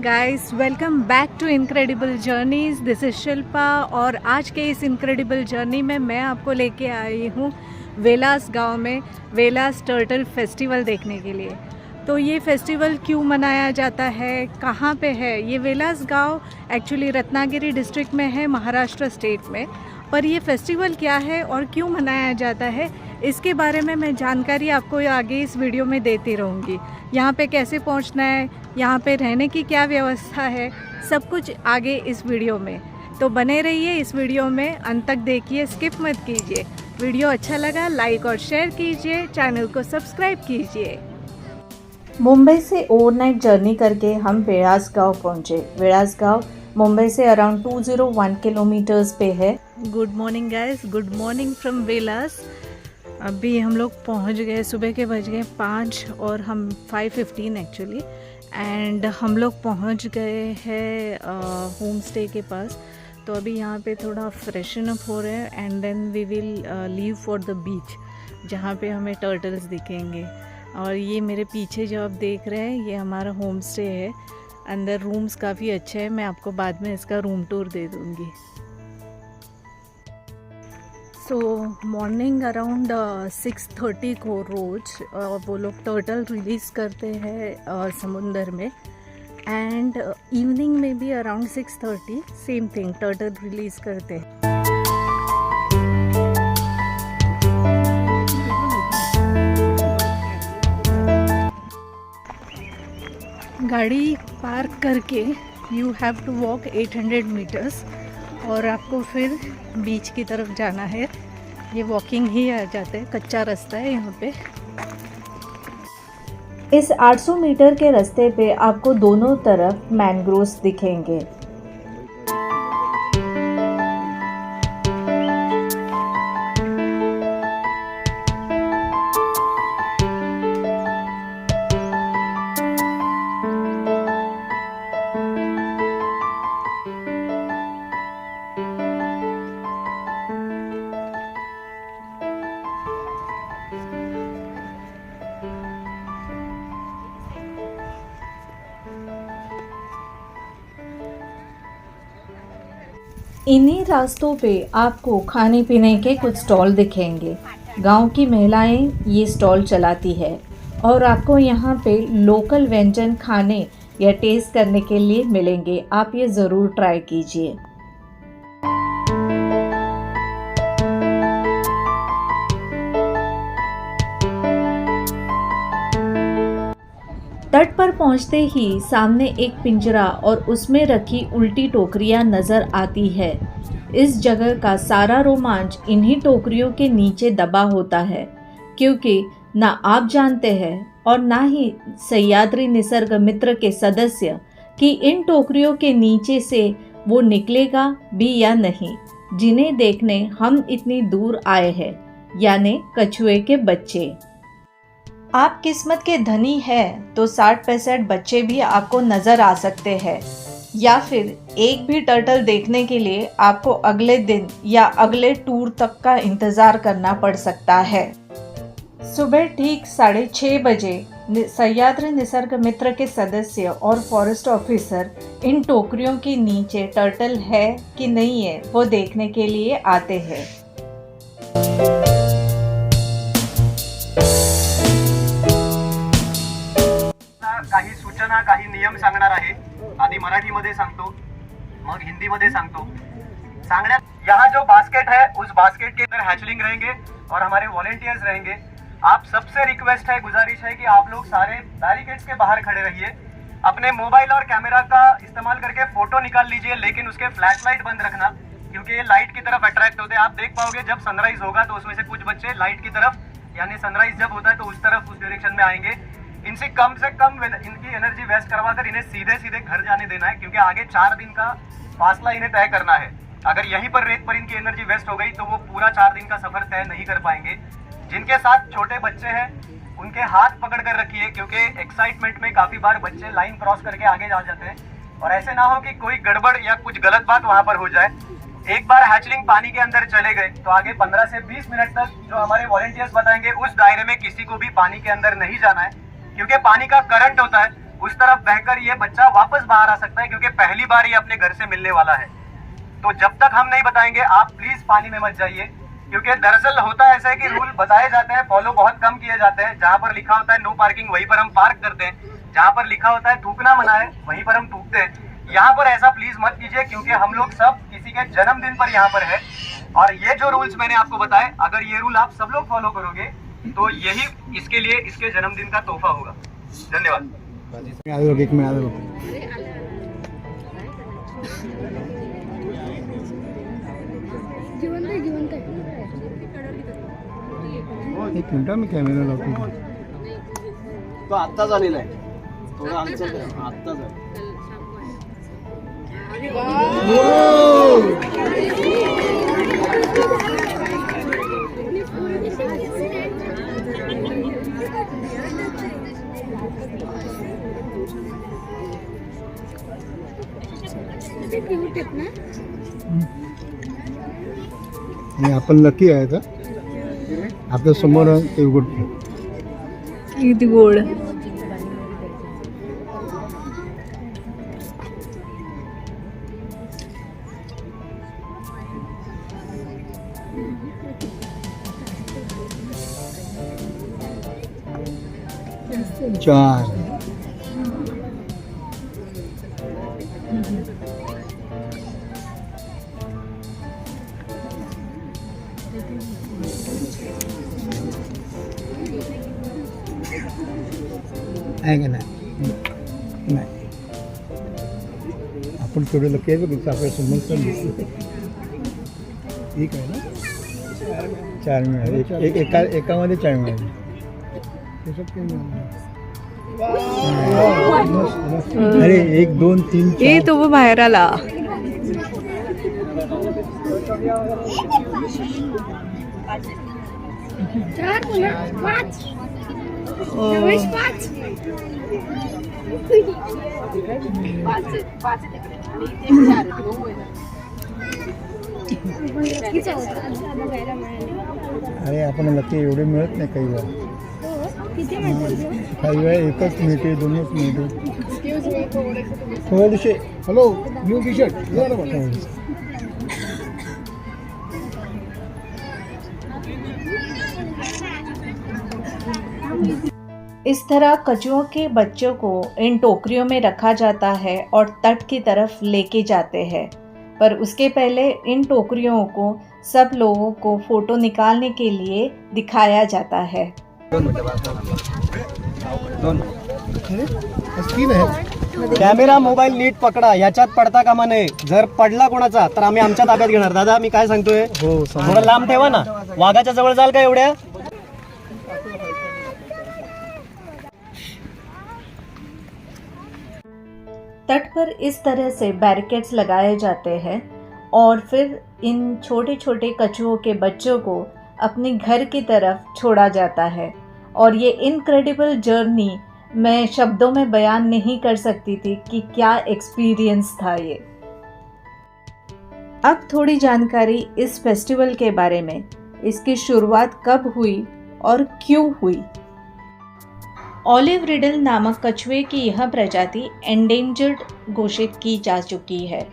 Guys, welcome back to incredible journeys. This is Shilpa और आज के इस इनक्रेडिबल जर्नी में मैं आपको लेके आई हूँ वेलास गांव में वेलास टर्टल फेस्टिवल देखने के लिए। तो ये फेस्टिवल क्यों मनाया जाता है, कहाँ पे है? ये वेलास गांव एक्चुअली रत्नागिरी डिस्ट्रिक्ट में है, महाराष्ट्र स्टेट में। पर ये फेस्टिवल क्या है और क्यों मनाया जाता है, इसके बारे में मैं जानकारी आपको आगे इस वीडियो में देती रहूँगी। यहाँ पे कैसे पहुँचना है, यहाँ पे रहने की क्या व्यवस्था है, सब कुछ आगे इस वीडियो में। तो बने रहिए इस वीडियो में, अंत तक देखिए, स्किप मत कीजिए। वीडियो अच्छा लगा लाइक और शेयर कीजिए, चैनल को सब्सक्राइब कीजिए। मुंबई से ओवरनाइट जर्नी करके हम वेलास गांव पहुँचे। वेलास गांव मुंबई से अराउंड 201 किलोमीटर्स पे है। Good morning guys, good morning from Velas. अभी हम लोग पहुंच गए, सुबह के बज गए 5 और हम 5:15 एक्चुअली, एंड हम लोग पहुंच गए हैं होम स्टे के पास। तो अभी यहाँ पे थोड़ा फ्रेशन अप हो रहे हैं and then we will leave for the beach, जहाँ पे हमें टर्टल्स दिखेंगे। और ये मेरे पीछे जो आप देख रहे हैं, ये हमारा होम स्टे है। अंदर रूम्स काफ़ी अच्छे हैं, मैं आपको बाद में इसका रूम टूर दे दूँगी। सो मॉर्निंग अराउंड 6:30 को रोज़ वो लोग टर्टल रिलीज़ करते हैं समुंदर में, एंड इवनिंग में भी around 6:30 same thing turtle release करते हैं। गाड़ी पार्क करके you have to walk 800 meters और आपको फिर बीच की तरफ जाना है। ये वॉकिंग ही आ जाते हैं, कच्चा रास्ता है यहाँ पे। इस 800 मीटर के रास्ते पे आपको दोनों तरफ मैंग्रोव्स दिखेंगे। इन्हीं रास्तों पे आपको खाने पीने के कुछ स्टॉल दिखेंगे। गांव की महिलाएं ये स्टॉल चलाती है और आपको यहाँ पे लोकल व्यंजन खाने या टेस्ट करने के लिए मिलेंगे। आप ये ज़रूर ट्राई कीजिए। तट पर पहुंचते ही सामने एक पिंजरा और उसमें रखी उल्टी टोकरियां नजर आती है। इस जगह का सारा रोमांच इन्हीं टोकरियों के नीचे दबा होता है, क्योंकि ना आप जानते हैं और ना ही सह्याद्री निसर्ग मित्र के सदस्य कि इन टोकरियों के नीचे से वो निकलेगा भी या नहीं, जिन्हें देखने हम इतनी दूर आए हैं, यानी कछुए के बच्चे। आप किस्मत के धनी हैं तो 60-65 बच्चे भी आपको नज़र आ सकते हैं, या फिर एक भी टर्टल देखने के लिए आपको अगले दिन या अगले टूर तक का इंतज़ार करना पड़ सकता है। सुबह ठीक 6:30 बजे सह्याद्री निसर्ग मित्र के सदस्य और फॉरेस्ट ऑफिसर इन टोकरियों के नीचे टर्टल है कि नहीं है वो देखने के लिए आते हैं। काही सूचना, काही नियम सांगणार आहे। आधी मराठीमध्ये सांगतो, मग हिंदीमध्ये सांगतो। सांगण्यात यहाँ जो बास्केट है उस बास्केट के अंदर हैचलिंग रहेंगे और हमारे वॉलेंटियर्स रहेंगे। आप सबसे रिक्वेस्ट है, गुजारिश है कि आप लोग सारे बैरिकेड्स के बाहर खड़े रहिए। अपने मोबाइल और कैमरा का इस्तेमाल करके फोटो निकाल लीजिए, लेकिन उसके फ्लैश लाइट बंद रखना, क्योंकि ये लाइट की तरफ अट्रैक्ट होते हैं। आप देख पाओगे जब सनराइज होगा तो उसमें से कुछ बच्चे लाइट की तरफ, यानी सनराइज जब होता है तो उस तरफ, उस डायरेक्शन में आएंगे। इनसे कम इनकी एनर्जी वेस्ट करवाकर इन्हें सीधे सीधे घर जाने देना है, क्योंकि आगे 4 दिन का फासला इन्हें तय करना है। अगर यहीं पर रेत पर इनकी एनर्जी वेस्ट हो गई तो वो पूरा 4 दिन का सफर तय नहीं कर पाएंगे। जिनके साथ छोटे बच्चे हैं उनके हाथ पकड़ कर रखिए, क्योंकि एक्साइटमेंट में काफी बार बच्चे लाइन क्रॉस करके आगे जा जाते हैं, और ऐसे ना हो कि कोई गड़बड़ या कुछ गलत बात वहां पर हो जाए। एक बार हैचलिंग पानी के अंदर चले गए तो आगे 15 से 20 मिनट तक जो हमारे वॉलेंटियर्स बताएंगे उस दायरे में किसी को भी पानी के अंदर नहीं जाना है, क्योंकि पानी का करंट होता है उस तरफ बहकर ये बच्चा वापस बाहर आ सकता है, क्योंकि पहली बार ये अपने घर से मिलने वाला है। तो जब तक हम नहीं बताएंगे आप प्लीज पानी में मत जाइए, क्योंकि दरअसल होता ऐसा है कि रूल बताए जाते हैं, फॉलो बहुत कम किए जाते हैं। जहाँ पर लिखा होता है नो पार्किंग वहीं पर हम पार्क करते हैं, जहाँ पर लिखा होता है थूकना मना है वहीं पर हम थूकते हैं। यहाँ पर ऐसा प्लीज मत कीजिए, क्योंकि हम लोग सब किसी के जन्मदिन पर यहाँ पर है। और ये जो रूल्स मैंने आपको बताए, अगर ये रूल आप सब लोग फॉलो करोगे तो यही इसके लिए इसके जन्मदिन का तोहफा होगा। धन्यवाद। एक मिनिट मी कॅमेरा लावतो. तो आत्ता झालेला आहे, थोडं आन्सर आत्ता झालं. आणि आपण लकी आहे का आपल्या समोर ते गोड किती गोड. चार आहे का नाही आपण थोडं लकी आहे बघ आपल्या समोर पण दिसतं. ठीक आहे ना, चार मिळाले एकामध्ये चार मिळाले. त्याच्यात काही मिळालं अरे 1 2 3 ये तो वो बाहेर आला. अरे आपण लकी एवढे मिळत नाही काही वेळा. काही वेळा एकच मिळते, दोनच मिळते. थोडेसे हॅलो न्यू टी शर्ट. इस तरह कछुओं के बच्चों को इन टोकरियों में रखा जाता है और तट की तरफ लेके जाते हैं, पर उसके पहले इन टोकरियों को सब लोगों को फोटो निकालने के लिए दिखाया जाता है. कॅमेरा मोबाईल नीट पकडा, याच्यात पडता कामा नये. जर पडला कोणाचा तर आम्ही आमच्या ताब्यात घेणार. दादा मी काय सांगतोय, थोडं लांब ठेवा ना. वाघाच्या जवळ जाल का एवढ्या. तट पर इस तरह से बैरिकेड्स लगाए जाते हैं और फिर इन छोटे छोटे कछुओं के बच्चों को अपने घर की तरफ छोड़ा जाता है. और ये इनक्रेडिबल जर्नी मैं शब्दों में बयान नहीं कर सकती थी कि क्या एक्सपीरियंस था ये. अब थोड़ी जानकारी इस फेस्टिवल के बारे में. इसकी शुरुआत कब हुई और क्यों हुई. ऑलिव रिडल नामक कछुए की यह प्रजाति एंडेंजर्ड घोषित की जा चुकी है.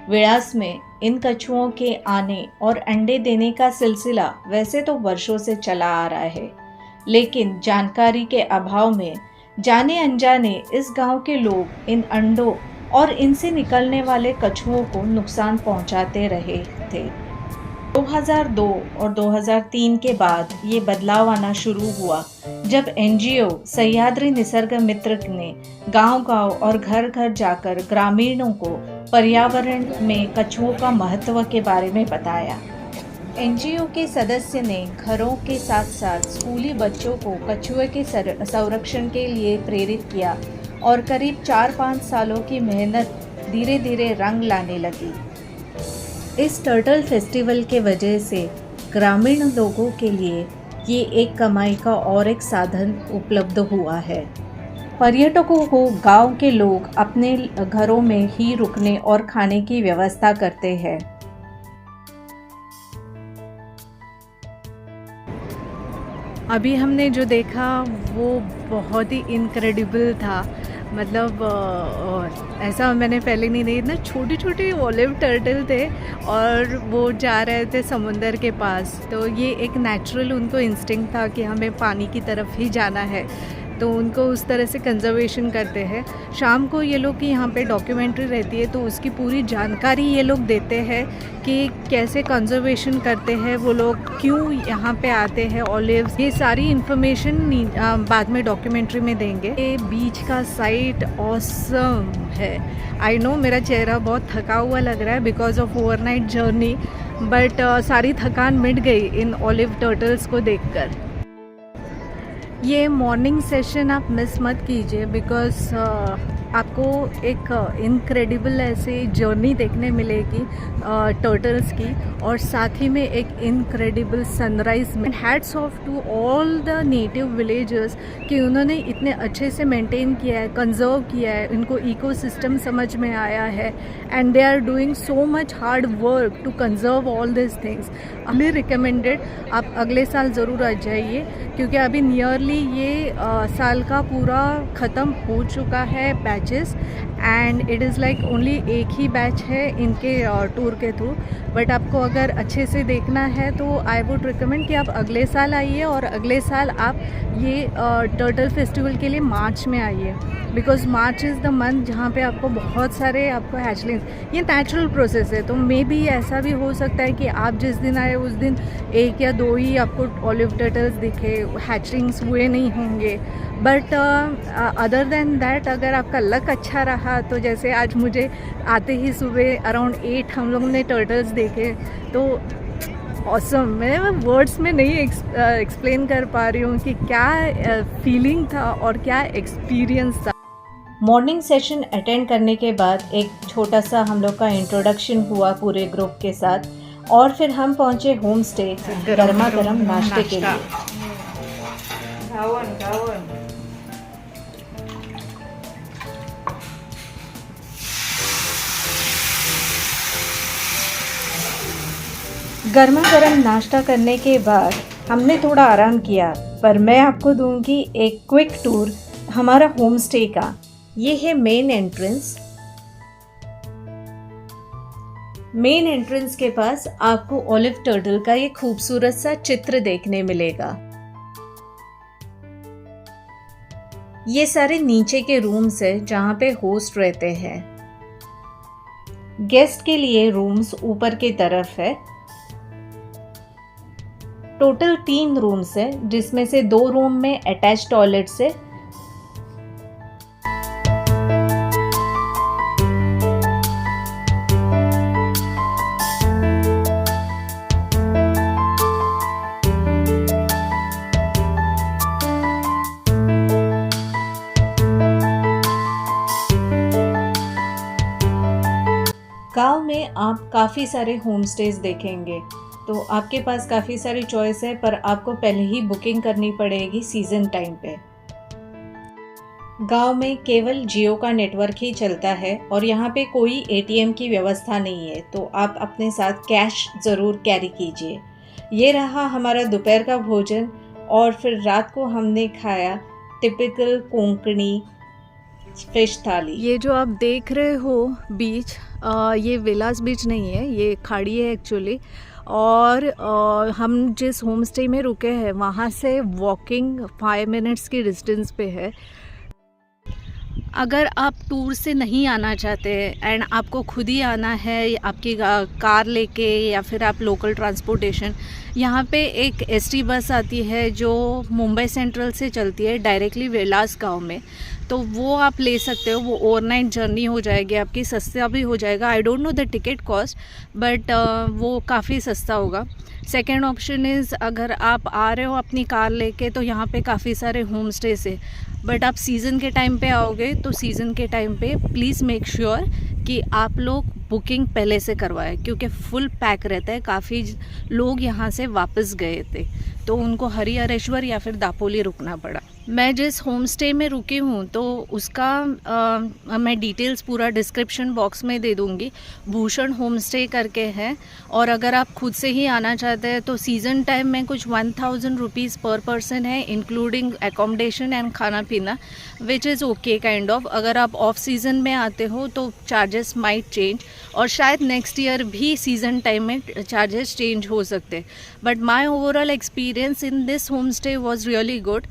वेलास में इन कछुओं के आने और अंडे देने का सिलसिला वैसे तो वर्षों से चला आ रहा है, लेकिन जानकारी के अभाव में जाने अनजाने इस गांव के लोग इन अंडों और इनसे निकलने वाले कछुओं को नुकसान पहुंचाते रहे थे. 2002 और 2003 के बाद ये बदलाव आना शुरू हुआ, जब एनजीओ सह्याद्री निसर्ग मित्र ने गांव-गांव और घर-घर जाकर ग्रामीणों को पर्यावरण में कछुओं का महत्व के बारे में बताया. एनजीओ के सदस्य ने घरों के साथ साथ स्कूली बच्चों को कछुए के संरक्षण के लिए प्रेरित किया और करीब 4-5 सालों की मेहनत धीरे धीरे रंग लाने लगी. इस टर्टल फेस्टिवल के वजह से ग्रामीण लोगों के लिए ये एक कमाई का और एक साधन उपलब्ध हुआ है. पर्यटकों को गांव के लोग अपने घरों में ही रुकने और खाने की व्यवस्था करते हैं. अभी हमने जो देखा वो बहुत ही इनक्रेडिबल था. मतलब ऐसा मैंने पहले नहीं देखा। इतना छोटे छोटे ऑलिव टर्टल थे और वो जा रहे थे समुंदर के पास। तो ये एक नेचुरल उनको इंस्टिंक्ट था कि हमें पानी की तरफ ही जाना है, तो उनको उस तरह से कंजर्वेशन करते हैं। शाम को ये लोग की यहाँ पे डॉक्यूमेंट्री रहती है, तो उसकी पूरी जानकारी ये लोग देते हैं कि कैसे कंजर्वेशन करते हैं वो लोग, क्यों यहाँ पे आते हैं ऑलिव्स। ये सारी इन्फॉर्मेशन बाद में डॉक्यूमेंट्री में देंगे। ये बीच का साइट ऑसम है। आई नो मेरा चेहरा बहुत थका हुआ लग रहा है because of overnight journey, but सारी थकान मिट गई इन ऑलिव टर्टल्स को देखकर। ये मॉर्निंग सेशन आप मिस मत कीजिए बिकॉज़ आपको एक इनक्रेडिबल ऐसे जर्नी देखने मिलेगी टर्टल्स की, और साथ ही में एक इनक्रेडिबल सनराइज में। Hats off to all the native villagers कि उन्होंने इतने अच्छे से मेंटेन किया है, कंजर्व किया है, इनको इकोसिस्टम समझ में आया है, and they are doing so much hard work to conserve all this things. अभी रिकमेंडेड आप अगले साल ज़रूर आ जाइए, क्योंकि अभी नियरली ये साल का पूरा ख़त्म हो चुका है batches, and it is like only एक ही बैच है इनके टूर के थ्रू। बट आपको अगर अच्छे से देखना है तो आई वुड रिकमेंड कि आप अगले साल आइए, और अगले साल आप ये टर्टल फेस्टिवल के लिए मार्च में आइए, because March is the month जहाँ पे आपको बहुत सारे आपको हैचलिंग्स, ये नेचुरल प्रोसेस है, तो मे बी ऐसा भी हो सकता है कि आप जिस दिन आए उस दिन 1 या 2 ही आपको ऑलिव टर्टल्स दिखे, हैचलिंग्स हुए नहीं होंगे। बट अदर देन दैट अगर आपका लक अच्छा रहा तो जैसे आज मुझे आते ही सुबह अराउंड 8 हम लोगों ने टर्टल्स देखे, तो ऑसम। मैं वर्ड्स में नहीं एक्सप्लेन कर पा रही हूँ कि क्या फीलिंग था और क्या एक्सपीरियंस था। मॉर्निंग सेशन अटेंड करने के बाद एक छोटा सा हम लोग का इंट्रोडक्शन हुआ पूरे ग्रुप के साथ, और फिर हम पहुंचे होम स्टे गर्मा गर्म नाश्ते के लिए। गर्मा गर्म नाश्ता करने के बाद हमने थोड़ा आराम किया, पर मैं आपको दूंगी एक क्विक टूर हमारा होम स्टे का। ये है मेन एंट्रेंस। मेन एंट्रेंस के पास आपको ऑलिव टर्टल का ये खूबसूरत सा चित्र देखने मिलेगा। ये सारे नीचे के रूम्स है जहाँ पे होस्ट रहते हैं। गेस्ट के लिए रूम्स ऊपर की तरफ है। टोटल 3 रूम्स है, जिसमें से 2 रूम में अटैच टॉयलेट्स है। गांव में आप काफ़ी सारे होम स्टेज देखेंगे, तो आपके पास काफ़ी सारी चॉइस है, पर आपको पहले ही बुकिंग करनी पड़ेगी सीज़न टाइम पे। गांव में केवल जियो का नेटवर्क ही चलता है और यहाँ पे कोई एटीएम की व्यवस्था नहीं है, तो आप अपने साथ कैश ज़रूर कैरी कीजिए। ये रहा हमारा दोपहर का भोजन, और फिर रात को हमने खाया टिपिकल कोंकणी फिश थाली। ये जो आप देख रहे हो बीच, ये विलास बीच नहीं है, ये खाड़ी है एक्चुअली। और हम जिस होम स्टे में रुके हैं वहाँ से वॉकिंग 5 मिनट्स की डिस्टेंस पे है। अगर आप टूर से नहीं आना चाहते एंड आपको खुद ही आना है आपकी कार लेके, या फिर आप लोकल ट्रांसपोर्टेशन, यहाँ पे एक एसटी बस आती है जो मुंबई सेंट्रल से चलती है डायरेक्टली वेलास गांव में, तो वो आप ले सकते हो। वो ओवरनाइट जर्नी हो जाएगी आपकी, सस्ता भी हो जाएगा। I don't know the ticket cost, but वो काफ़ी सस्ता होगा। सेकेंड ऑप्शन इज़, अगर आप आ रहे हो अपनी कार लेके, तो यहाँ पे काफ़ी सारे होम स्टेज है, बट आप सीज़न के टाइम पे आओगे तो सीज़न के टाइम पे प्लीज़ मेक श्योर कि आप लोग बुकिंग पहले से करवाएं, क्योंकि फुल पैक रहता है। काफ़ी लोग यहाँ से वापस गए थे तो उनको हरिहरेश्वर या फिर दापोली रुकना पड़ा। मैं जिस होम स्टे में रुकी हूँ तो उसका मैं डिटेल्स पूरा डिस्क्रिप्शन बॉक्स में दे दूँगी। भूषण होम स्टे करके है, और अगर आप खुद से ही आना चाहते हैं तो सीज़न टाइम में कुछ 1000 रुपीज़ पर पर्सन है, इंक्लूडिंग एकोमोडेशन एंड खाना पीना, which is okay kind of. अगर आप ऑफ सीज़न में आते हो तो चार्जेस माइट चेंज, और शायद नेक्स्ट ईयर भी सीज़न टाइम में चार्जेस चेंज हो सकते हैं। But my overall experience in this home stay was really good.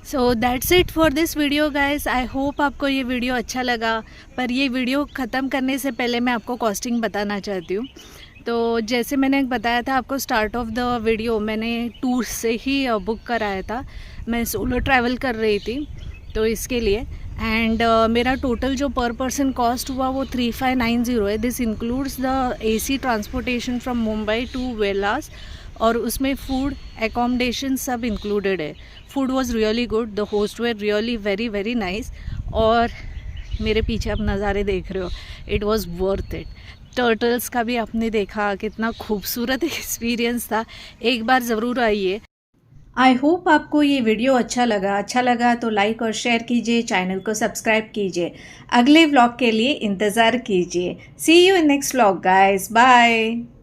So that's it for this video guys. I hope आपको ये वीडियो अच्छा लगा। पर ये वीडियो ख़त्म करने से पहले मैं आपको कॉस्टिंग बताना चाहती हूँ। तो जैसे मैंने बताया था आपको स्टार्ट ऑफ द वीडियो, मैंने टूर से ही बुक कराया था। मैं सोलो ट्रैवल कर रही थी तो इसके लिए, एंड मेरा टोटल जो पर पर्सन कॉस्ट हुआ वो 3590 है। This includes the AC transportation from Mumbai to Velas, और उसमें फूड एकोमोडेशन सब इंक्लूडेड है। Food was really good, the host were really very very nice, और मेरे पीछे आप नज़ारे देख रहे हो, it was worth it. Turtles का भी आपने देखा, कितना खूबसूरत एक्सपीरियंस था। एक बार ज़रूर आइए। आई होप आपको ये वीडियो अच्छा लगा तो लाइक और शेयर कीजिए, चैनल को सब्सक्राइब कीजिए। अगले व्लॉग के लिए इंतज़ार कीजिए। See you in next vlog guys, bye.